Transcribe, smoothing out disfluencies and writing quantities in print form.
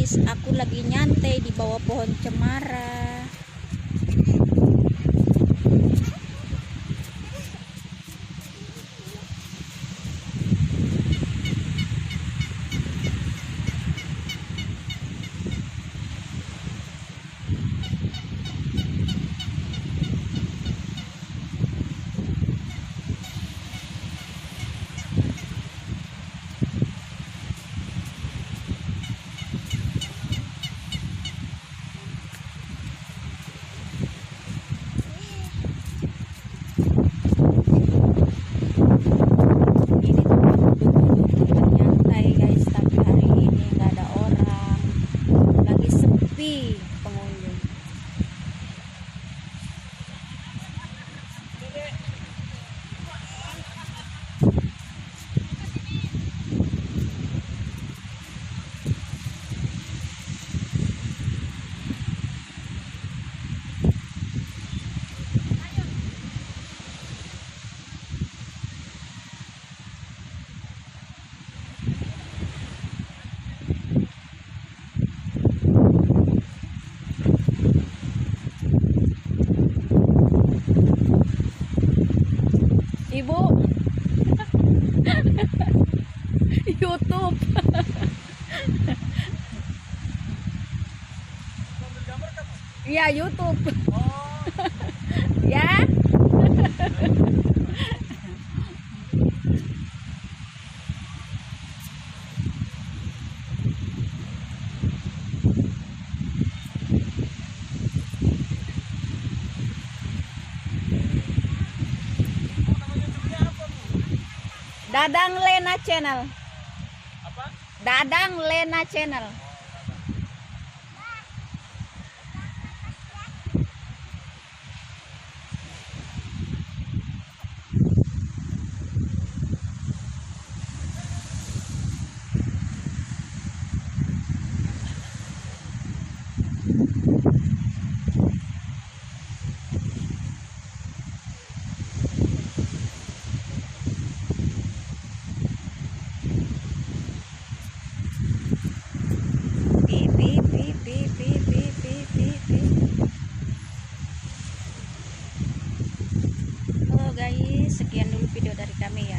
guys, aku lagi nyantai di bawah pohon cemara. Pengunjung. Ibu YouTube. Iya, YouTube. Ya. Dadang Lena Channel. Apa? Dadang Lena Channel. Halo guys, sekian dulu video dari kami ya.